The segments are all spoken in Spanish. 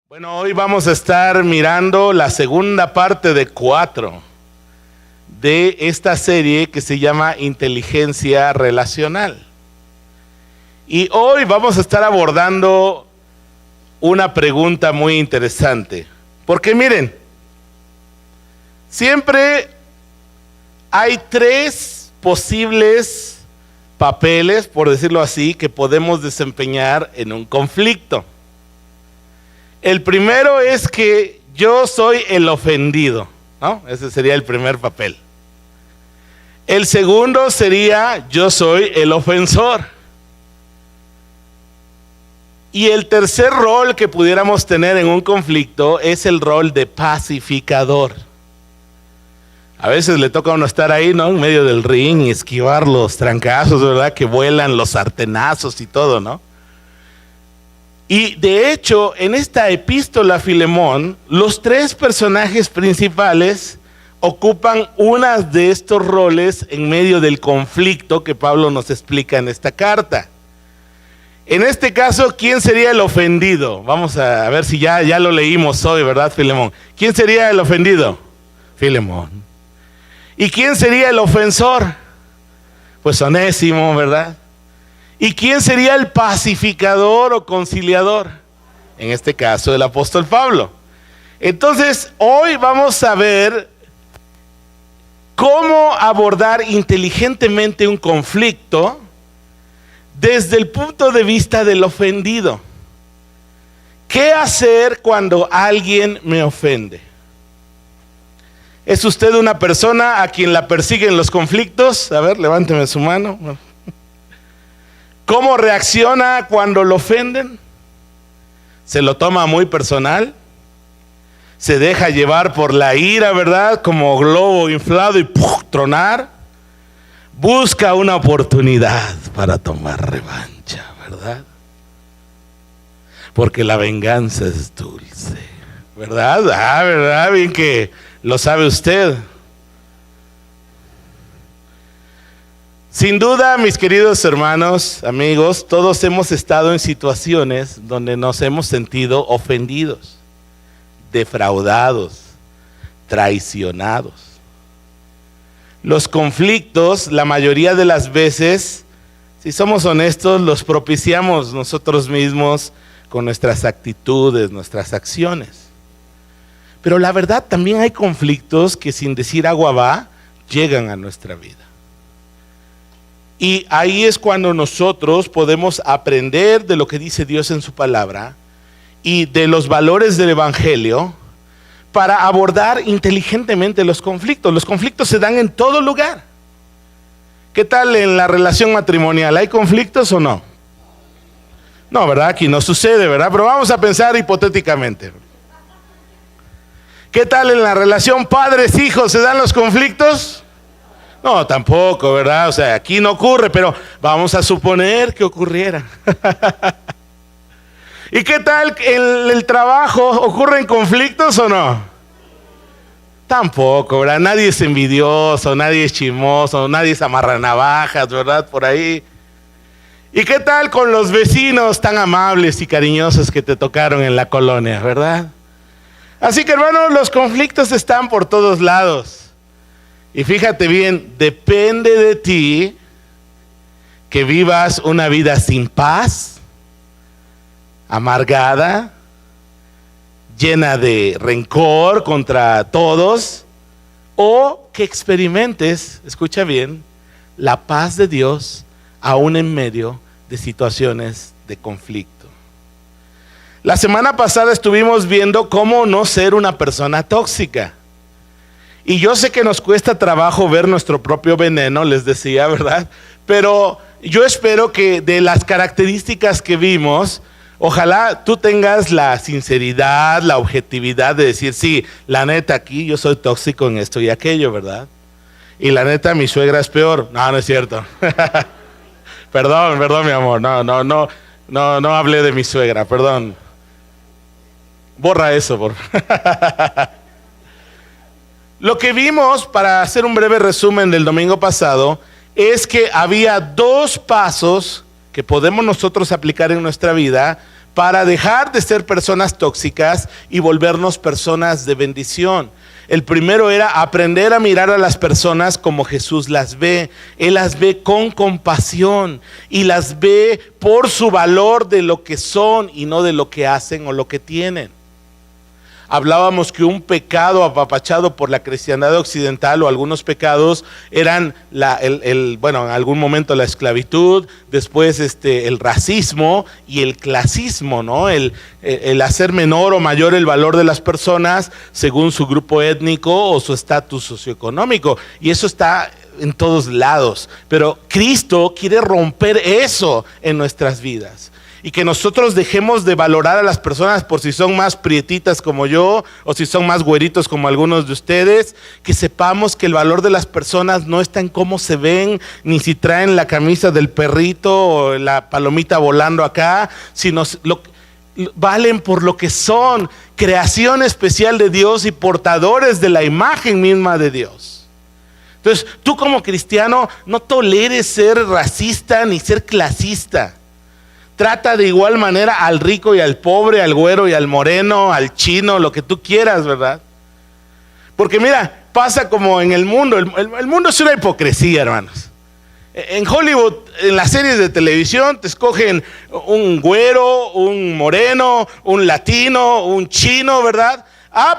Bueno, hoy vamos a estar mirando la segunda parte de 4 de esta serie que se llama Inteligencia Relacional. Y hoy vamos a estar abordando una pregunta muy interesante. Porque miren, siempre hay 3 posibles papeles, por decirlo así, que podemos desempeñar en un conflicto. El primero es que yo soy el ofendido, ¿no? Ese sería el primer papel. El segundo sería yo soy el ofensor. Y el tercer rol que pudiéramos tener en un conflicto es el rol de pacificador. A veces le toca a uno estar ahí, ¿no? En medio del ring y esquivar los trancazos, ¿verdad? Que vuelan los sartenazos y todo, ¿no? Y de hecho, en esta epístola a Filemón, los 3 personajes principales ocupan uno de estos roles en medio del conflicto que Pablo nos explica en esta carta. En este caso, ¿quién sería el ofendido? Vamos a ver si ya lo leímos hoy, ¿verdad, Filemón? ¿Quién sería el ofendido? Filemón. ¿Y quién sería el ofensor? Pues Onésimo, ¿verdad? ¿Y quién sería el pacificador o conciliador? En este caso, el apóstol Pablo. Entonces, hoy vamos a ver cómo abordar inteligentemente un conflicto desde el punto de vista del ofendido. ¿Qué hacer cuando alguien me ofende? ¿Es usted una persona a quien la persiguen los conflictos? A ver, levánteme su mano. ¿Cómo reacciona cuando lo ofenden? ¿Se lo toma muy personal? ¿Se deja llevar por la ira, verdad? Como globo inflado y ¡puf! Tronar. Busca una oportunidad para tomar revancha, ¿verdad? Porque la venganza es dulce, ¿verdad? ¿Verdad? Bien que lo sabe usted. Sin duda, mis queridos hermanos, amigos, todos hemos estado en situaciones donde nos hemos sentido ofendidos, defraudados, traicionados. Los conflictos, la mayoría de las veces, si somos honestos, los propiciamos nosotros mismos con nuestras actitudes, nuestras acciones. Pero la verdad, también hay conflictos que sin decir agua va, llegan a nuestra vida. Y ahí es cuando nosotros podemos aprender de lo que dice Dios en su palabra y de los valores del evangelio para abordar inteligentemente los conflictos. Los conflictos se dan en todo lugar. ¿Qué tal en la relación matrimonial? ¿Hay conflictos o no? No, ¿verdad? Aquí no sucede, ¿verdad? Pero vamos a pensar hipotéticamente. ¿Qué tal en la relación padres-hijos? ¿Se dan los conflictos? No, tampoco, ¿verdad? O sea, aquí no ocurre, pero vamos a suponer que ocurriera. ¿Y qué tal en el trabajo? ¿Ocurren conflictos o no? Tampoco, ¿verdad? Nadie es envidioso, nadie es chismoso, nadie es amarranavajas, ¿verdad? Por ahí. ¿Y qué tal con los vecinos tan amables y cariñosos que te tocaron en la colonia, verdad? Así que, hermanos, los conflictos están por todos lados. Y fíjate bien, depende de ti que vivas una vida sin paz, amargada, llena de rencor contra todos, o que experimentes, escucha bien, la paz de Dios aún en medio de situaciones de conflicto. La semana pasada estuvimos viendo cómo no ser una persona tóxica. Y yo sé que nos cuesta trabajo ver nuestro propio veneno, les decía, ¿verdad? Pero yo espero que de las características que vimos, ojalá tú tengas la sinceridad, la objetividad de decir, sí, la neta aquí yo soy tóxico en esto y aquello, ¿verdad? Y la neta mi suegra es peor. No, no es cierto. Perdón, mi amor. No hablé de mi suegra, perdón. Borra eso, por favor. Lo que vimos, para hacer un breve resumen del domingo pasado, es que había 2 pasos que podemos nosotros aplicar en nuestra vida para dejar de ser personas tóxicas y volvernos personas de bendición. El primero era aprender a mirar a las personas como Jesús las ve. Él las ve con compasión y las ve por su valor de lo que son y no de lo que hacen o lo que tienen. Hablábamos que un pecado apapachado por la cristiandad occidental, o algunos pecados, eran en algún momento la esclavitud, después el racismo y el clasismo, ¿no? El hacer menor o mayor el valor de las personas según su grupo étnico o su estatus socioeconómico. Y eso está en todos lados. Pero Cristo quiere romper eso en nuestras vidas. Y que nosotros dejemos de valorar a las personas por si son más prietitas como yo o si son más güeritos como algunos de ustedes. Que sepamos que el valor de las personas no está en cómo se ven, ni si traen la camisa del perrito o la palomita volando acá, sino valen por lo que son, creación especial de Dios y portadores de la imagen misma de Dios. Entonces, tú como cristiano no toleres ser racista ni ser clasista. Trata de igual manera al rico y al pobre, al güero y al moreno, al chino, lo que tú quieras, ¿verdad? Porque mira, pasa como en el mundo. El mundo es una hipocresía, hermanos. En Hollywood, en las series de televisión, te escogen un güero, un moreno, un latino, un chino, ¿verdad?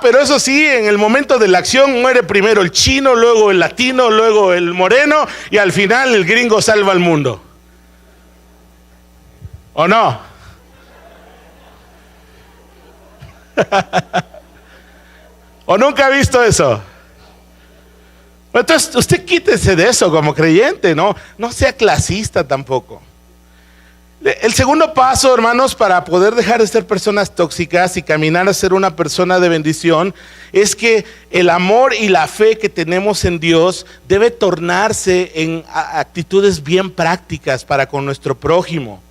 Pero eso sí, en el momento de la acción muere primero el chino, luego el latino, luego el moreno y al final el gringo salva al mundo. ¿O no? ¿O nunca ha visto eso? Entonces usted quítese de eso como creyente, no sea clasista tampoco. El segundo paso, hermanos, para poder dejar de ser personas tóxicas y caminar a ser una persona de bendición, es que el amor y la fe que tenemos en Dios debe tornarse en actitudes bien prácticas para con nuestro prójimo.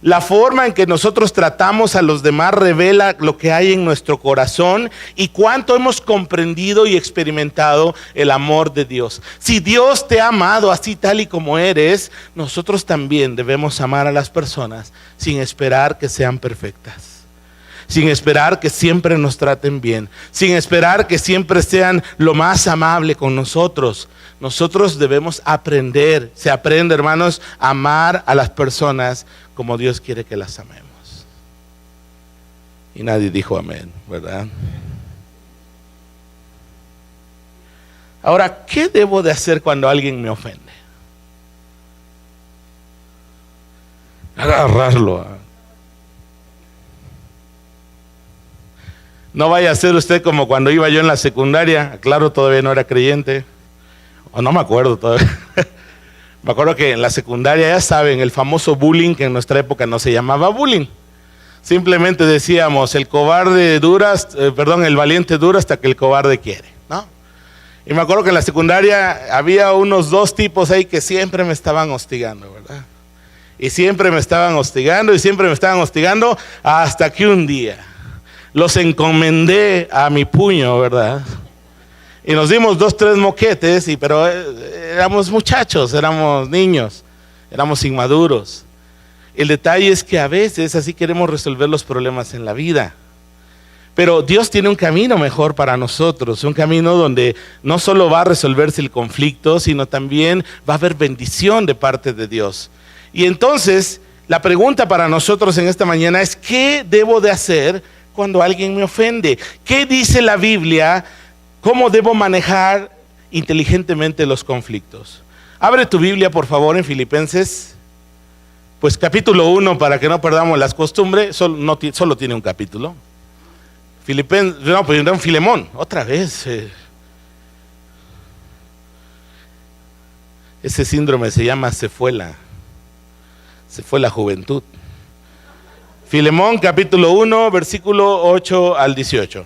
La forma en que nosotros tratamos a los demás revela lo que hay en nuestro corazón y cuánto hemos comprendido y experimentado el amor de Dios. Si Dios te ha amado así tal y como eres, nosotros también debemos amar a las personas sin esperar que sean perfectas, sin esperar que siempre nos traten bien, sin esperar que siempre sean lo más amable con nosotros. Nosotros debemos aprender, se aprende, hermanos, a amar a las personas como Dios quiere que las amemos. Y nadie dijo amén, ¿verdad? Ahora, ¿qué debo de hacer cuando alguien me ofende? Agarrarlo. No vaya a ser usted como cuando iba yo en la secundaria. Claro, todavía no era creyente. O no me acuerdo todavía. Me acuerdo que en la secundaria, ya saben, el famoso bullying, que en nuestra época no se llamaba bullying. Simplemente decíamos, el valiente dura hasta que el cobarde quiere, ¿no? Y me acuerdo que en la secundaria había unos dos tipos ahí que siempre me estaban hostigando, ¿verdad? Y siempre me estaban hostigando hasta que un día los encomendé a mi puño, ¿verdad? Y nos dimos 2, 3 moquetes, pero éramos muchachos, éramos niños, éramos inmaduros. El detalle es que a veces así queremos resolver los problemas en la vida. Pero Dios tiene un camino mejor para nosotros, un camino donde no solo va a resolverse el conflicto, sino también va a haber bendición de parte de Dios. Y entonces, la pregunta para nosotros en esta mañana es, ¿qué debo de hacer cuando alguien me ofende? ¿Qué dice la Biblia? ¿Cómo debo manejar inteligentemente los conflictos? Abre tu Biblia, por favor, en Filipenses, pues capítulo 1, para que no perdamos las costumbres. Solo tiene un capítulo. Filemón, otra vez. Ese síndrome se llama se fue la juventud. Filemón, capítulo 1, versículo 8 al 18.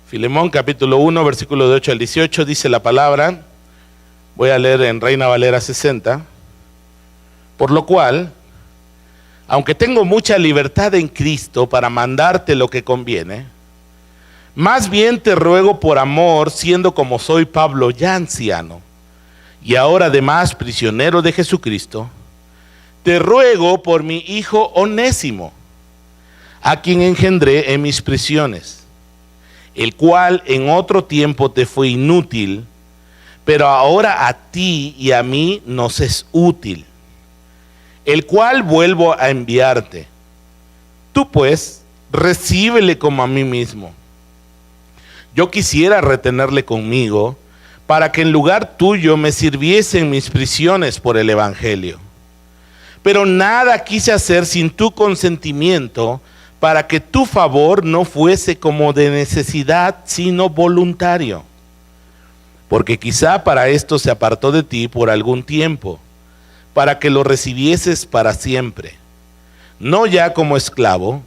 Filemón capítulo 1, versículo de 8 al 18, dice la palabra, voy a leer en Reina Valera 60, por lo cual, aunque tengo mucha libertad en Cristo para mandarte lo que conviene, Más bien te ruego por amor, siendo como soy Pablo ya anciano, y ahora además prisionero de Jesucristo, te ruego por mi hijo Onésimo, a quien engendré en mis prisiones, el cual en otro tiempo te fue inútil, pero ahora a ti y a mí nos es útil, el cual vuelvo a enviarte. Tú pues, recíbele como a mí mismo. Yo quisiera retenerle conmigo, para que en lugar tuyo me sirviese en mis prisiones por el Evangelio. Pero nada quise hacer sin tu consentimiento, para que tu favor no fuese como de necesidad, sino voluntario. Porque quizá para esto se apartó de ti por algún tiempo, para que lo recibieses para siempre, no ya como esclavo,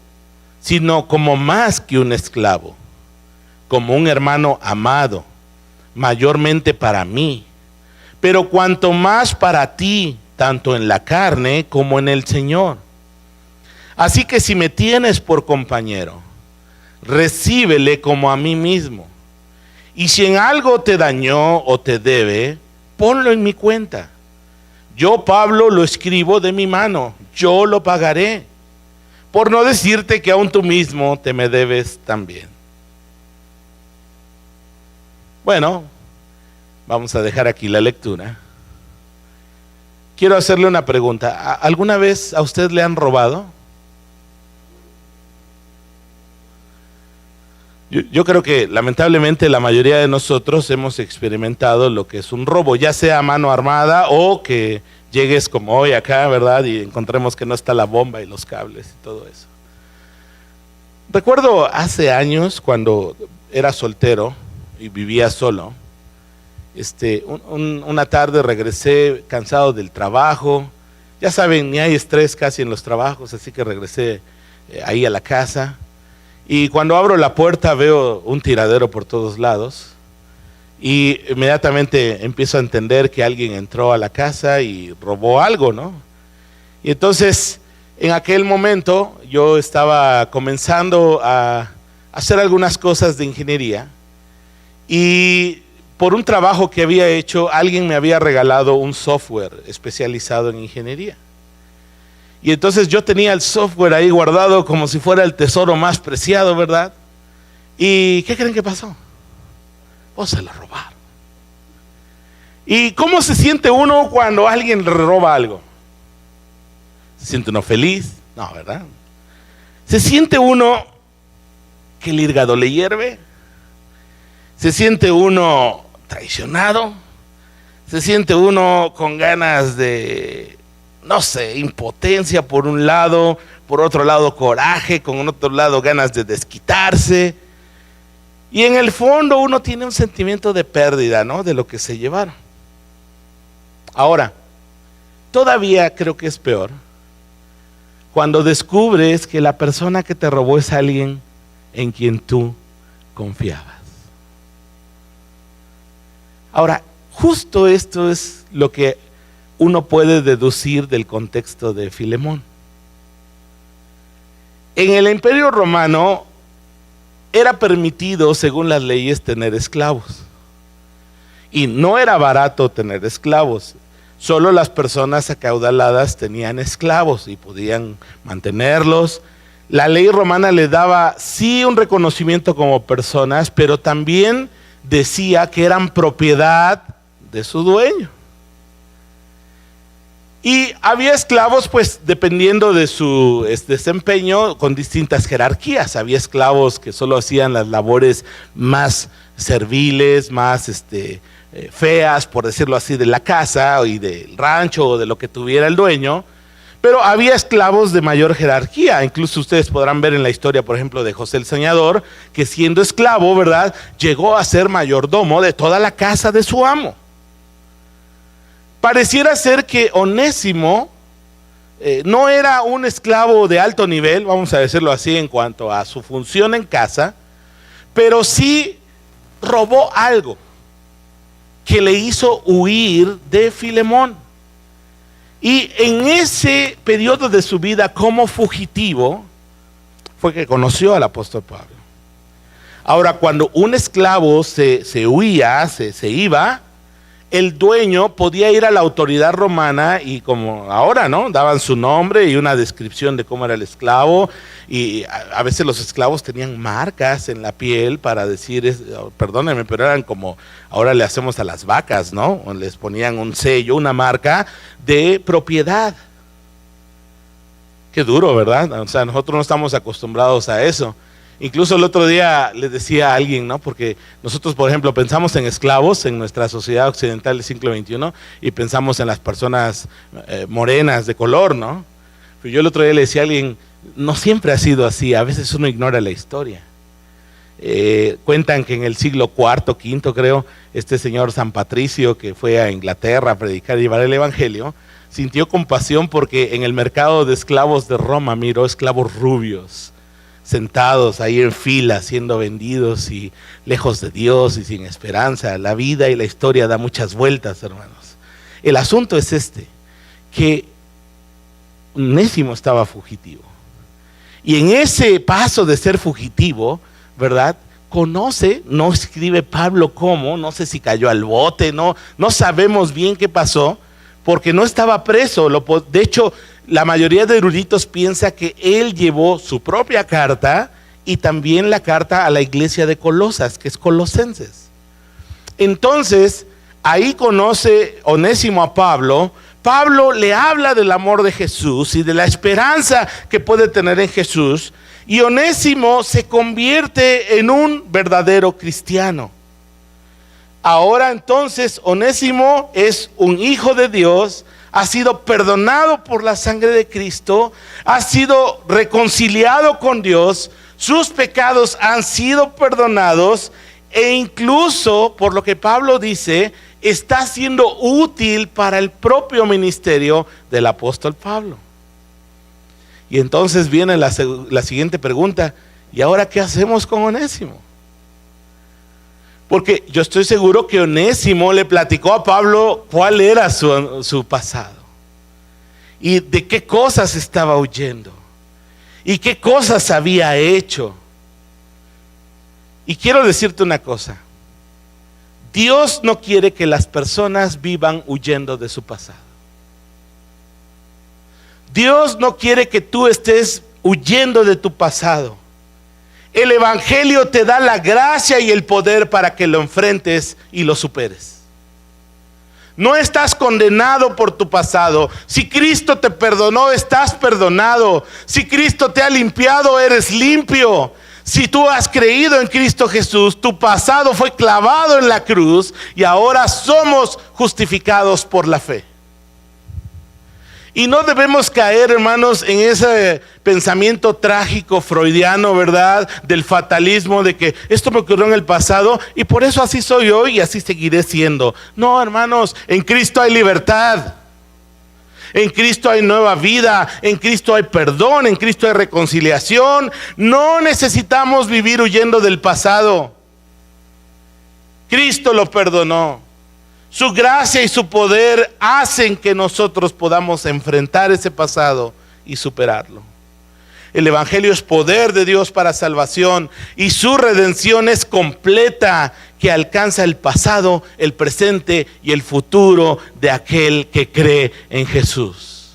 sino como más que un esclavo, como un hermano amado, mayormente para mí, pero cuanto más para ti, tanto en la carne como en el Señor. Así que si me tienes por compañero, recíbele como a mí mismo. Y si en algo te dañó o te debe, ponlo en mi cuenta. Yo, Pablo, lo escribo de mi mano, yo lo pagaré. Por no decirte que aún tú mismo te me debes también. Bueno, vamos a dejar aquí la lectura. Quiero hacerle una pregunta. ¿Alguna vez a usted le han robado? Yo creo que lamentablemente la mayoría de nosotros hemos experimentado lo que es un robo, ya sea a mano armada o que llegues como hoy acá, ¿verdad? Y encontremos que no está la bomba y los cables y todo eso. Recuerdo hace años cuando era soltero y vivía solo, una tarde regresé cansado del trabajo. Ya saben, ni hay estrés casi en los trabajos, así que regresé ahí a la casa. Y cuando abro la puerta veo un tiradero por todos lados y inmediatamente empiezo a entender que alguien entró a la casa y robó algo, ¿no? Y entonces, en aquel momento yo estaba comenzando a hacer algunas cosas de ingeniería y por un trabajo que había hecho, alguien me había regalado un software especializado en ingeniería. Y entonces yo tenía el software ahí guardado como si fuera el tesoro más preciado, ¿verdad? ¿Y qué creen que pasó? Pues se lo robaron. ¿Y cómo se siente uno cuando alguien le roba algo? ¿Se siente uno feliz? No, ¿verdad? ¿Se siente uno que el hígado le hierve? ¿Se siente uno traicionado? ¿Se siente uno con ganas de, no sé, impotencia por un lado, por otro lado coraje, con otro lado ganas de desquitarse? Y en el fondo uno tiene un sentimiento de pérdida, ¿no? De lo que se llevaron. Ahora, todavía creo que es peor cuando descubres que la persona que te robó es alguien en quien tú confiabas. Ahora, justo esto es lo que uno puede deducir del contexto de Filemón. En el Imperio Romano era permitido, según las leyes, tener esclavos. Y no era barato tener esclavos. Solo las personas acaudaladas tenían esclavos y podían mantenerlos. La ley romana le daba sí un reconocimiento como personas, pero también decía que eran propiedad de su dueño. Y había esclavos, pues, dependiendo de su desempeño, con distintas jerarquías. Había esclavos que solo hacían las labores más serviles, más feas, por decirlo así, de la casa y del rancho o de lo que tuviera el dueño. Pero había esclavos de mayor jerarquía. Incluso ustedes podrán ver en la historia, por ejemplo, de José el Soñador, que siendo esclavo, ¿verdad?, llegó a ser mayordomo de toda la casa de su amo. Pareciera ser que Onésimo no era un esclavo de alto nivel, vamos a decirlo así, en cuanto a su función en casa, pero sí robó algo que le hizo huir de Filemón. Y en ese periodo de su vida como fugitivo fue que conoció al apóstol Pablo. Ahora, cuando un esclavo se huía, se iba, el dueño podía ir a la autoridad romana y como ahora, ¿no? Daban su nombre y una descripción de cómo era el esclavo, y a veces los esclavos tenían marcas en la piel para decir, perdónenme, pero eran como ahora le hacemos a las vacas, ¿no? O les ponían un sello, una marca de propiedad. Qué duro, ¿verdad? O sea, nosotros no estamos acostumbrados a eso. Incluso el otro día le decía a alguien, ¿no? Porque nosotros, por ejemplo, pensamos en esclavos en nuestra sociedad occidental del siglo XXI y pensamos en las personas morenas de color, ¿no? Pero yo el otro día le decía a alguien, no siempre ha sido así, a veces uno ignora la historia. Cuentan que en el siglo IV, V, creo, este señor San Patricio, que fue a Inglaterra a predicar y llevar el evangelio, sintió compasión porque en el mercado de esclavos de Roma miró esclavos rubios, sentados ahí en fila, siendo vendidos y lejos de Dios y sin esperanza. La vida y la historia da muchas vueltas, hermanos. El asunto es que Onésimo estaba fugitivo. Y en ese paso de ser fugitivo, ¿verdad? Conoce, no escribe Pablo cómo, no sé si cayó al bote, no sabemos bien qué pasó, porque no estaba preso. De hecho, la mayoría de eruditos piensa que él llevó su propia carta y también la carta a la iglesia de Colosas, que es Colosenses. Entonces, ahí conoce Onésimo a Pablo. Pablo le habla del amor de Jesús y de la esperanza que puede tener en Jesús, y Onésimo se convierte en un verdadero cristiano. Ahora entonces Onésimo es un hijo de Dios, ha sido perdonado por la sangre de Cristo, ha sido reconciliado con Dios, sus pecados han sido perdonados e incluso, por lo que Pablo dice, está siendo útil para el propio ministerio del apóstol Pablo. Y entonces viene la siguiente pregunta: ¿y ahora qué hacemos con Onésimo? Porque yo estoy seguro que Onésimo le platicó a Pablo cuál era su pasado y de qué cosas estaba huyendo y qué cosas había hecho. Y quiero decirte una cosa: Dios no quiere que las personas vivan huyendo de su pasado. Dios no quiere que tú estés huyendo de tu pasado. El evangelio te da la gracia y el poder para que lo enfrentes y lo superes. No estás condenado por tu pasado. Si Cristo te perdonó, estás perdonado. Si Cristo te ha limpiado, eres limpio. Si tú has creído en Cristo Jesús, tu pasado fue clavado en la cruz y ahora somos justificados por la fe. Y no debemos caer, hermanos, en ese pensamiento trágico freudiano, ¿verdad? Del fatalismo, de que esto me ocurrió en el pasado y por eso así soy hoy y así seguiré siendo. No, hermanos, en Cristo hay libertad. En Cristo hay nueva vida, en Cristo hay perdón, en Cristo hay reconciliación. No necesitamos vivir huyendo del pasado. Cristo lo perdonó. Su gracia y su poder hacen que nosotros podamos enfrentar ese pasado y superarlo. El evangelio es poder de Dios para salvación y su redención es completa, que alcanza el pasado, el presente y el futuro de aquel que cree en Jesús.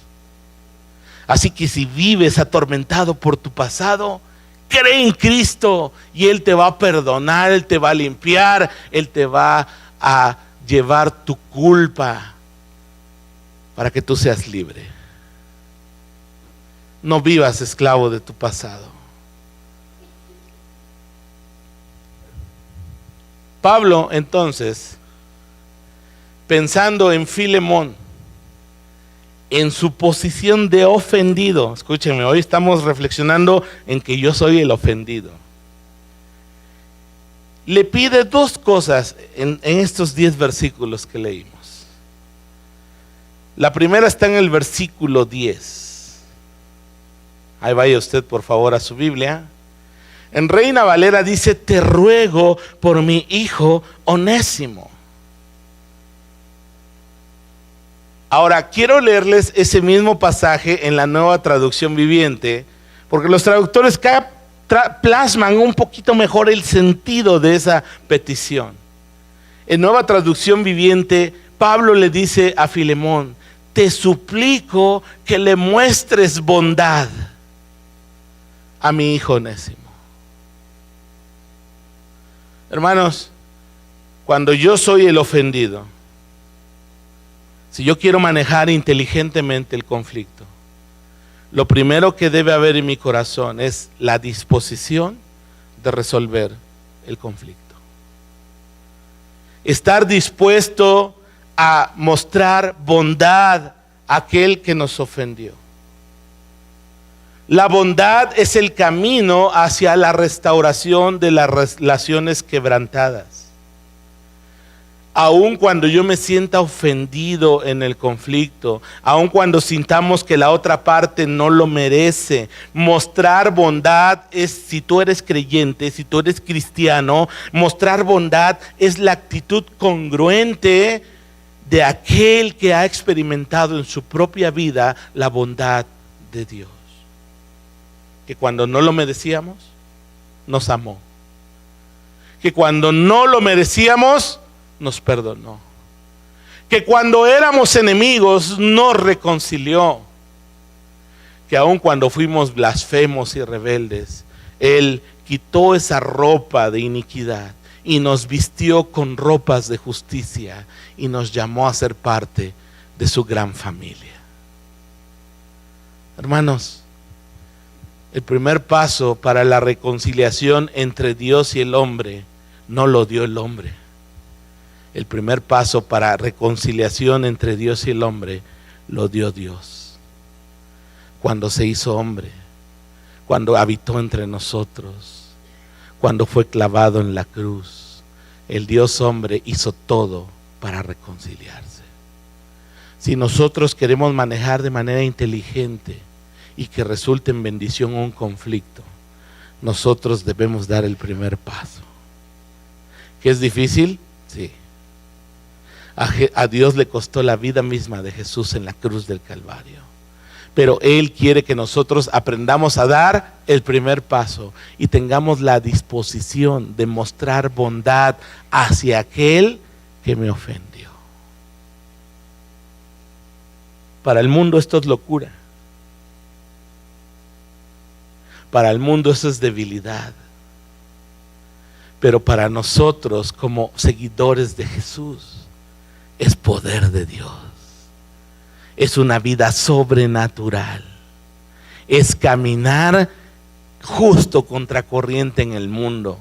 Así que si vives atormentado por tu pasado, cree en Cristo y Él te va a perdonar, Él te va a limpiar, Él te va a llevar tu culpa para que tú seas libre. No vivas esclavo de tu pasado. Pablo, entonces, pensando en Filemón, en su posición de ofendido, escúchenme, hoy estamos reflexionando en que yo soy el ofendido. Le pide dos cosas en estos 10 versículos que leímos. La primera está en el versículo 10. Ahí vaya usted por favor a su Biblia. En Reina Valera dice: te ruego por mi hijo Onésimo. Ahora quiero leerles ese mismo pasaje en la Nueva Traducción Viviente, porque los traductores cada plasman un poquito mejor el sentido de esa petición. En Nueva Traducción Viviente, Pablo le dice a Filemón: te suplico que le muestres bondad a mi hijo Onésimo. Hermanos, cuando yo soy el ofendido, si yo quiero manejar inteligentemente el conflicto, lo primero que debe haber en mi corazón es la disposición de resolver el conflicto. Estar dispuesto a mostrar bondad a aquel que nos ofendió. La bondad es el camino hacia la restauración de las relaciones quebrantadas. Aun cuando yo me sienta ofendido en el conflicto, aun cuando sintamos que la otra parte no lo merece, mostrar bondad es, si tú eres creyente, si tú eres cristiano, mostrar bondad es la actitud congruente de aquel que ha experimentado en su propia vida la bondad de Dios. Que cuando no lo merecíamos, nos amó. Que cuando no lo merecíamos, nos perdonó. Que cuando éramos enemigos, nos reconcilió. Que aun cuando fuimos blasfemos y rebeldes, Él quitó esa ropa de iniquidad y nos vistió con ropas de justicia y nos llamó a ser parte de su gran familia. Hermanos, el primer paso para la reconciliación entre Dios y el hombre no lo dio el hombre. El primer paso para reconciliación entre Dios y el hombre lo dio Dios. Cuando se hizo hombre, cuando habitó entre nosotros, cuando fue clavado en la cruz, el Dios hombre hizo todo para reconciliarse. Si nosotros queremos manejar de manera inteligente y que resulte en bendición un conflicto, nosotros debemos dar el primer paso. ¿Que es difícil? Sí. A Dios le costó la vida misma de Jesús en la cruz del Calvario. Pero Él quiere que nosotros aprendamos a dar el primer paso y tengamos la disposición de mostrar bondad hacia aquel que me ofendió. Para el mundo esto es locura. Para el mundo eso es debilidad. Pero para nosotros como seguidores de Jesús es poder de Dios. Es una vida sobrenatural. Es caminar justo contracorriente en el mundo.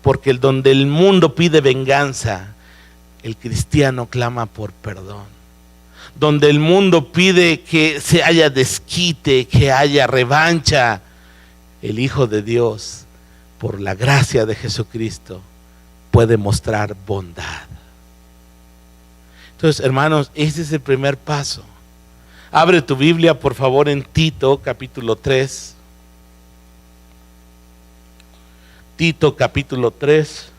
Porque donde el mundo pide venganza, el cristiano clama por perdón. Donde el mundo pide que se haya desquite, que haya revancha, el Hijo de Dios, por la gracia de Jesucristo, puede mostrar bondad. Entonces, hermanos, ese es el primer paso. Abre tu Biblia, por favor, en Tito, capítulo 3. Tito, capítulo 3,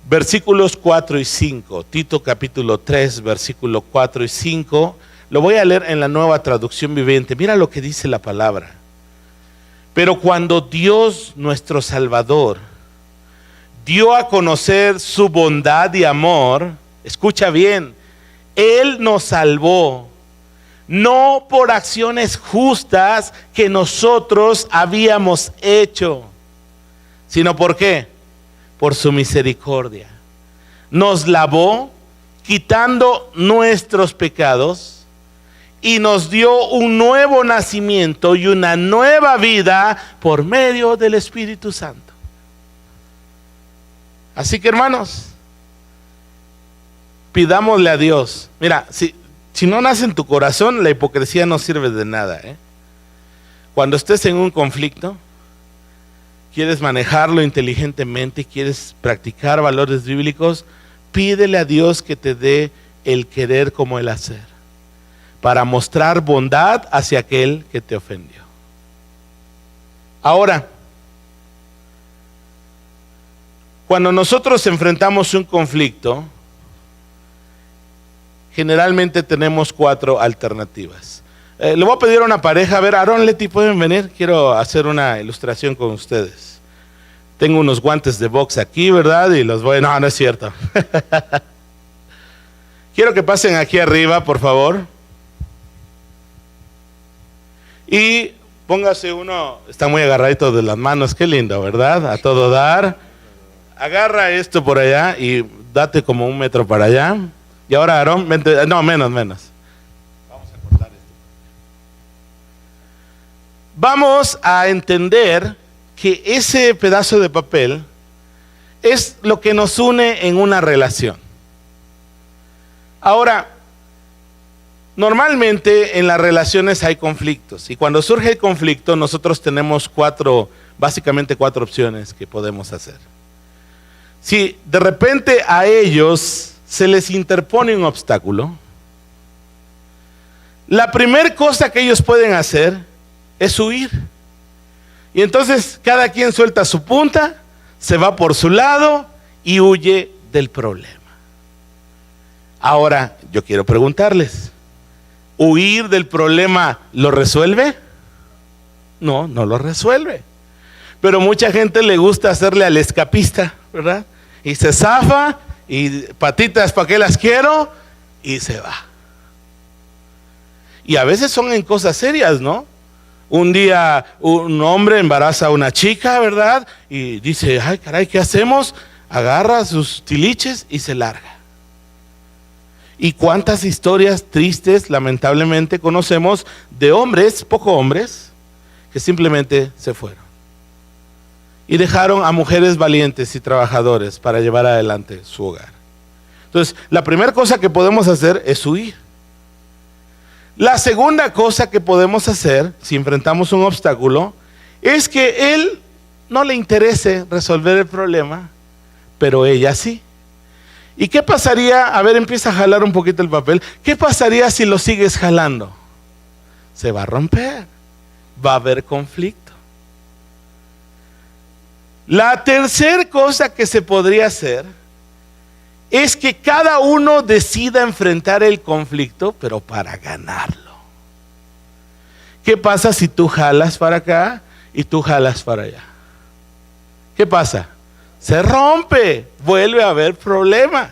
versículos 4 y 5. Tito, capítulo 3, versículo 4 y 5. Lo voy a leer en la Nueva Traducción Viviente. Mira lo que dice la palabra. Pero cuando Dios, nuestro Salvador, dio a conocer su bondad y amor, escucha bien, Él nos salvó, no por acciones justas que nosotros habíamos hecho, sino ¿por qué? Por su misericordia. Nos lavó, quitando nuestros pecados, y nos dio un nuevo nacimiento y una nueva vida por medio del Espíritu Santo. Así que, hermanos, pidámosle a Dios. Mira, si no nace en tu corazón, la hipocresía no sirve de nada, ¿eh? Cuando estés en un conflicto, quieres manejarlo inteligentemente, quieres practicar valores bíblicos, pídele a Dios que te dé el querer como el hacer, para mostrar bondad hacia aquel que te ofendió. Ahora, cuando nosotros enfrentamos un conflicto, generalmente tenemos 4 alternativas. Le voy a pedir a una pareja, a ver, Aarón, Leti, ¿pueden venir? Quiero hacer una ilustración con ustedes. Tengo unos guantes de box aquí, ¿verdad? Y los voy... No, no es cierto. Quiero que pasen aquí arriba, por favor. Y póngase uno, está muy agarradito de las manos, qué lindo, ¿verdad? A todo dar. Agarra esto por allá y date como 1 metro para allá. Y ahora, Aarón, vente, no, menos. Vamos a cortar esto. Vamos a entender que ese pedazo de papel es lo que nos une en una relación. Ahora, normalmente en las relaciones hay conflictos y cuando surge el conflicto nosotros tenemos básicamente cuatro opciones que podemos hacer. Si de repente a ellos se les interpone un obstáculo, la primera cosa que ellos pueden hacer es huir. Y entonces cada quien suelta su punta, se va por su lado y huye del problema. Ahora, yo quiero preguntarles, ¿huir del problema lo resuelve? No, no lo resuelve. Pero mucha gente le gusta hacerle al escapista, ¿verdad? Y se zafa, y patitas, ¿para qué las quiero? Y se va. Y a veces son en cosas serias, ¿no? Un día un hombre embaraza a una chica, ¿verdad? Y dice, ay caray, ¿qué hacemos? Agarra sus tiliches y se larga. Y cuántas historias tristes, lamentablemente, conocemos de hombres, poco hombres, que simplemente se fueron. Y dejaron a mujeres valientes y trabajadores para llevar adelante su hogar. Entonces, la primera cosa que podemos hacer es huir. La segunda cosa que podemos hacer, si enfrentamos un obstáculo, es que él no le interese resolver el problema, pero ella sí. ¿Y qué pasaría? A ver, empieza a jalar un poquito el papel. ¿Qué pasaría si lo sigues jalando? Se va a romper. Va a haber conflicto. La tercera cosa que se podría hacer es que cada uno decida enfrentar el conflicto, pero para ganarlo. ¿Qué pasa si tú jalas para acá y tú jalas para allá? ¿Qué pasa? Se rompe, vuelve a haber problema.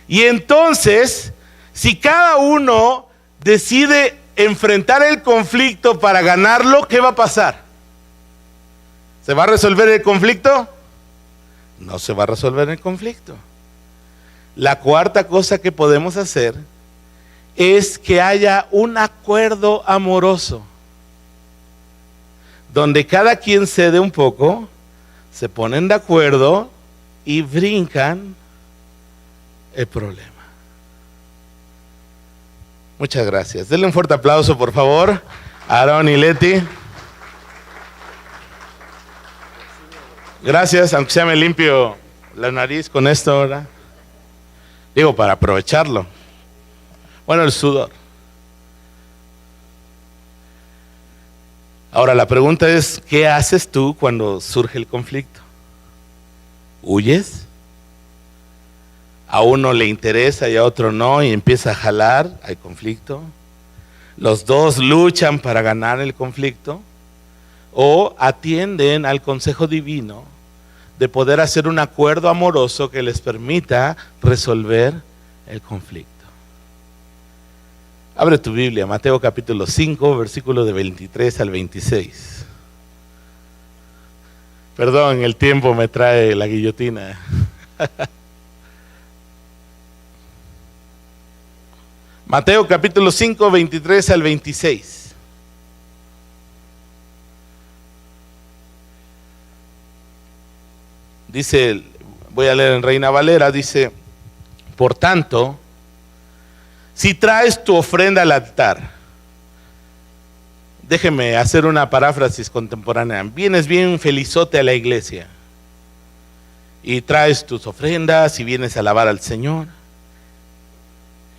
Y entonces, si cada uno decide enfrentar el conflicto para ganarlo, ¿qué va a pasar? ¿Se va a resolver el conflicto? No se va a resolver el conflicto. La cuarta cosa que podemos hacer es que haya un acuerdo amoroso, donde cada quien cede un poco, se ponen de acuerdo y brincan el problema. Muchas gracias. Denle un fuerte aplauso, por favor, a Aarón y Leti. Gracias, aunque sea me limpio la nariz con esto ahora. Digo, para aprovecharlo. Bueno, el sudor. Ahora la pregunta es, ¿qué haces tú cuando surge el conflicto? ¿Huyes? A uno le interesa y a otro no, y empieza a jalar, hay conflicto. Los dos luchan para ganar el conflicto, o atienden al consejo divino de poder hacer un acuerdo amoroso que les permita resolver el conflicto. Abre tu Biblia, Mateo capítulo 5, versículo de 23 al 26. Perdón, el tiempo me trae la guillotina. Mateo capítulo 5, 23 al 26. Dice, voy a leer en Reina Valera, dice, por tanto, si traes tu ofrenda al altar, déjeme hacer una paráfrasis contemporánea, vienes bien felizote a la iglesia y traes tus ofrendas y vienes a alabar al Señor,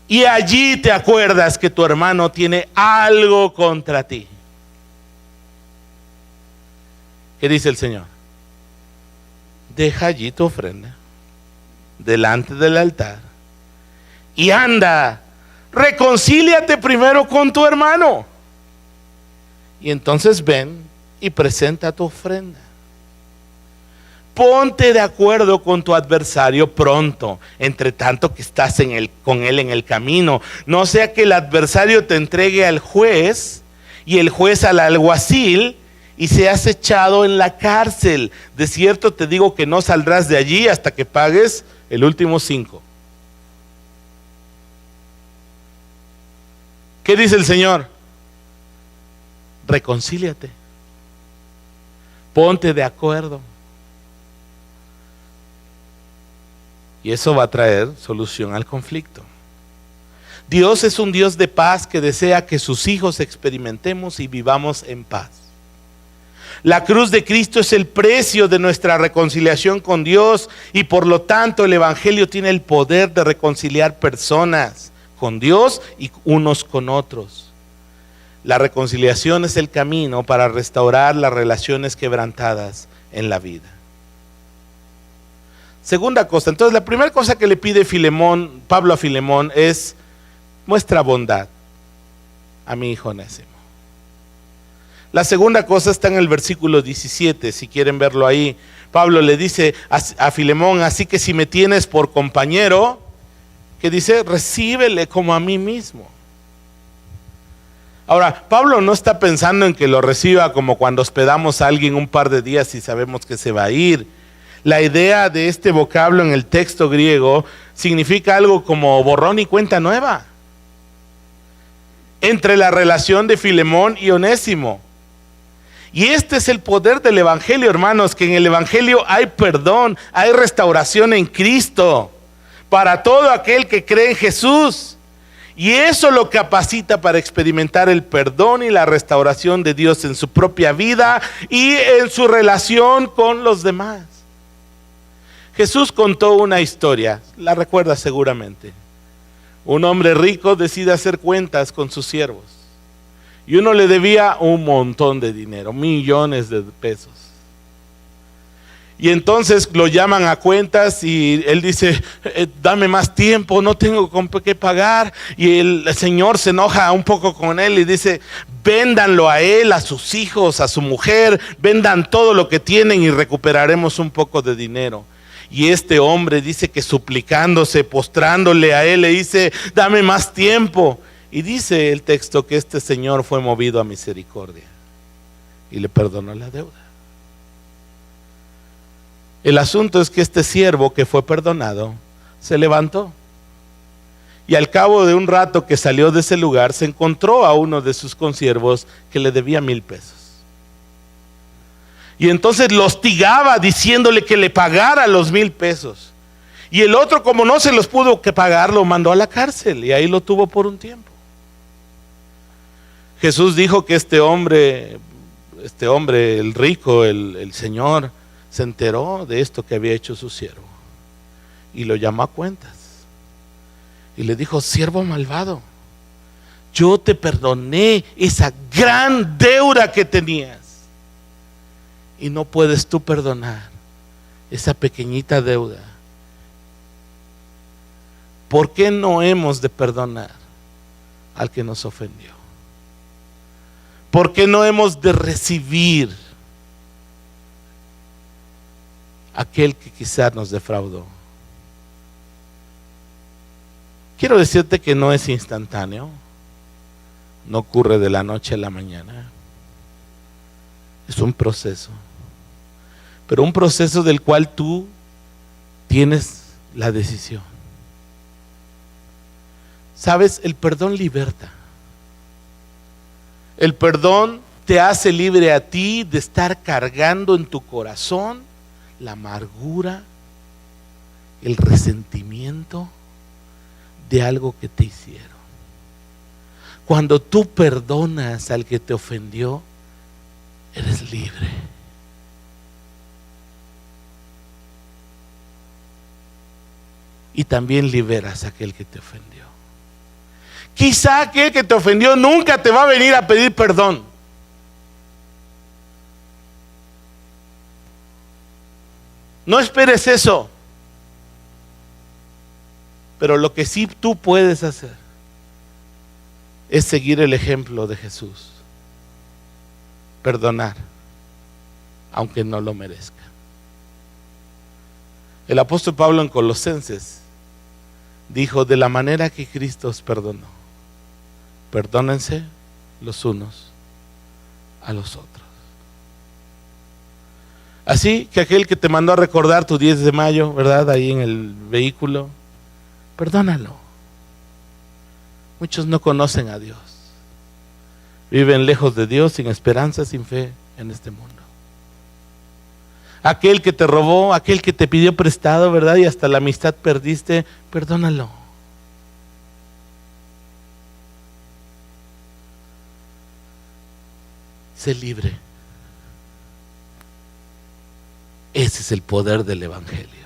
y allí te acuerdas que tu hermano tiene algo contra ti. ¿Qué dice el Señor? Deja allí tu ofrenda delante del altar y anda, reconcíliate primero con tu hermano Y entonces ven y presenta tu ofrenda. Ponte de acuerdo con tu adversario pronto, entre tanto que estás con él en el camino. No sea que el adversario te entregue al juez y el juez al alguacil y seas echado en la cárcel. De cierto te digo que no saldrás de allí hasta que pagues el último 5. ¿Qué dice el Señor? Reconcíliate. Ponte de acuerdo. Y eso va a traer solución al conflicto. Dios es un Dios de paz que desea que sus hijos experimentemos y vivamos en paz. La cruz de Cristo es el precio de nuestra reconciliación con Dios y por lo tanto el Evangelio tiene el poder de reconciliar personas con Dios y unos con otros. La reconciliación es el camino para restaurar las relaciones quebrantadas en la vida. Segunda cosa, entonces la primera cosa que le pide Pablo a Filemón es: muestra bondad a mi hijo Onésimo. La segunda cosa está en el versículo 17, si quieren verlo ahí. Pablo le dice a Filemón: así que si me tienes por compañero, que dice, recíbele como a mí mismo. Ahora, Pablo no está pensando en que lo reciba como cuando hospedamos a alguien un par de días y sabemos que se va a ir. La idea de este vocablo en el texto griego significa algo como borrón y cuenta nueva entre la relación de Filemón y Onésimo. Y este es el poder del Evangelio, hermanos, que en el Evangelio hay perdón, hay restauración en Cristo para todo aquel que cree en Jesús. Y eso lo capacita para experimentar el perdón y la restauración de Dios en su propia vida y en su relación con los demás. Jesús contó una historia, la recuerda seguramente. Un hombre rico decide hacer cuentas con sus siervos. Y uno le debía un montón de dinero, millones de pesos. Y entonces lo llaman a cuentas y él dice: dame más tiempo, no tengo con qué pagar. Y el Señor se enoja un poco con él y dice: véndanlo a él, a sus hijos, a su mujer, vendan todo lo que tienen y recuperaremos un poco de dinero. Y este hombre dice que suplicándose, postrándole a él, le dice: dame más tiempo. Y dice el texto que este señor fue movido a misericordia y le perdonó la deuda. El asunto es que este siervo que fue perdonado se levantó y al cabo de un rato que salió de ese lugar se encontró a uno de sus consiervos que le debía 1,000 pesos. Y entonces lo hostigaba diciéndole que le pagara los 1,000 pesos. Y el otro, como no se los pudo que pagar, lo mandó a la cárcel y ahí lo tuvo por un tiempo. Jesús dijo que este hombre, el rico, el Señor, se enteró de esto que había hecho su siervo y lo llamó a cuentas. Y le dijo: siervo malvado, yo te perdoné esa gran deuda que tenías. Y no puedes tú perdonar esa pequeñita deuda. ¿Por qué no hemos de perdonar al que nos ofendió? ¿Por qué no hemos de recibir a aquel que quizás nos defraudó? Quiero decirte que no es instantáneo, no ocurre de la noche a la mañana. Es un proceso, pero un proceso del cual tú tienes la decisión. ¿Sabes? El perdón liberta. El perdón te hace libre a ti de estar cargando en tu corazón la amargura, el resentimiento de algo que te hicieron. Cuando tú perdonas al que te ofendió, eres libre. Y también liberas a aquel que te ofendió. Quizá aquel que te ofendió nunca te va a venir a pedir perdón. No esperes eso. Pero lo que sí tú puedes hacer es seguir el ejemplo de Jesús. perdonar, aunque no lo merezca. El apóstol Pablo en Colosenses dijo: de la manera que Cristo os perdonó, perdónense los unos a los otros. Así que aquel que te mandó a recordar tu 10 de mayo, ¿verdad? Ahí en el vehículo, perdónalo. Muchos no conocen a Dios. Viven lejos de Dios, sin esperanza, sin fe en este mundo. Aquel que te robó, aquel que te pidió prestado, ¿verdad? Y hasta la amistad perdiste, perdónalo. Sé libre. Ese es el poder del Evangelio.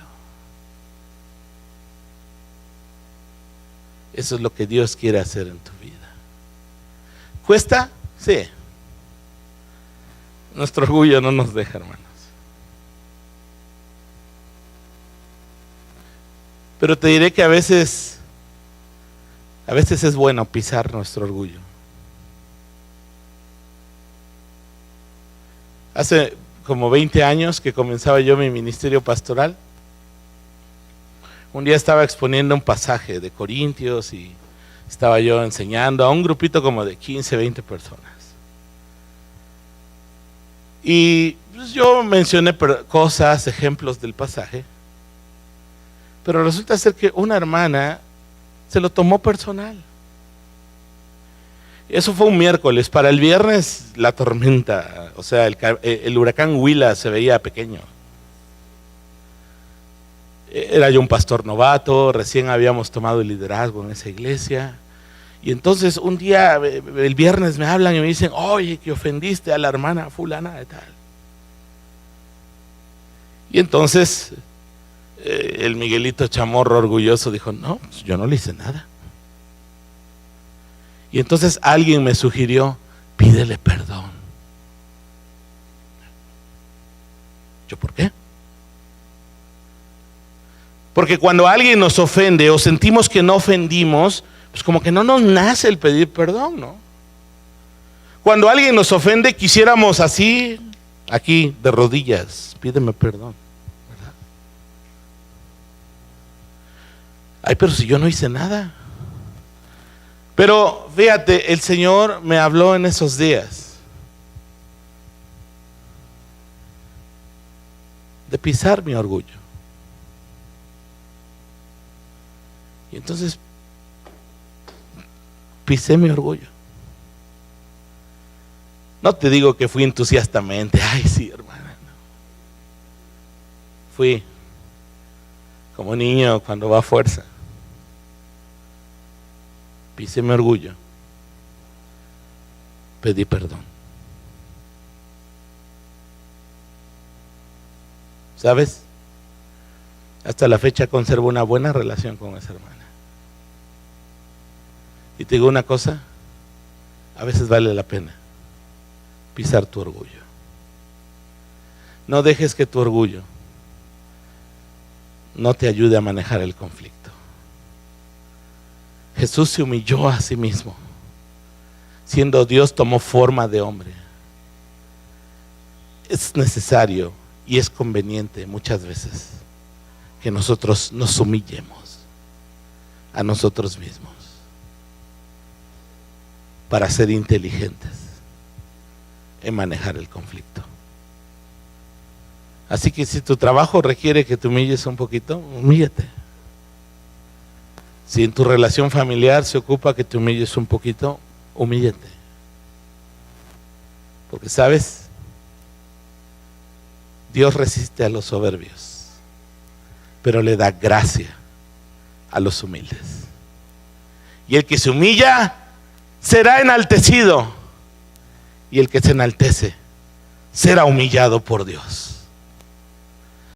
Eso es lo que Dios quiere hacer en tu vida. ¿Cuesta? Sí. Nuestro orgullo no nos deja, hermanos. Pero te diré que a veces es bueno pisar nuestro orgullo. Hace como 20 años que comenzaba yo mi ministerio pastoral, un día estaba exponiendo un pasaje de Corintios y estaba yo enseñando a un grupito como de 15, 20 personas. Y pues yo mencioné cosas, ejemplos del pasaje, pero resulta ser que una hermana se lo tomó personal. Eso fue un miércoles. Para el viernes la tormenta, o sea, el huracán Huila se veía pequeño. Era yo un pastor novato, recién habíamos tomado el liderazgo en esa iglesia. Y entonces un día, el viernes me hablan y me dicen: oye, que ofendiste a la hermana fulana de tal. Y entonces el Miguelito Chamorro orgulloso dijo: no, pues yo no le hice nada. Y entonces alguien me sugirió: pídele perdón. ¿Yo por qué? Porque cuando alguien nos ofende o sentimos que no ofendimos, pues como que no nos nace el pedir perdón, ¿no? Cuando alguien nos ofende, quisiéramos así, aquí, de rodillas: pídeme perdón, ¿verdad? Ay, pero si yo no hice nada. Pero fíjate, el Señor me habló en esos días de pisar mi orgullo. Y entonces pisé mi orgullo. No te digo que fui entusiastamente: ay, sí, hermana. No. Fui como niño cuando va a fuerza. Pisé mi orgullo. Pedí perdón. ¿Sabes? Hasta la fecha conservo una buena relación con esa hermana. Y te digo una cosa: a veces vale la pena pisar tu orgullo. No dejes que tu orgullo no te ayude a manejar el conflicto. Jesús se humilló a sí mismo. Siendo Dios, tomó forma de hombre. Es necesario y es conveniente muchas veces que nosotros nos humillemos a nosotros mismos para ser inteligentes en manejar el conflicto. Así que si tu trabajo requiere que te humilles un poquito, humíllate. Si en tu relación familiar se ocupa que te humilles un poquito, humíllate. Porque sabes, Dios resiste a los soberbios, pero le da gracia a los humildes. Y el que se humilla será enaltecido, y el que se enaltece será humillado por Dios.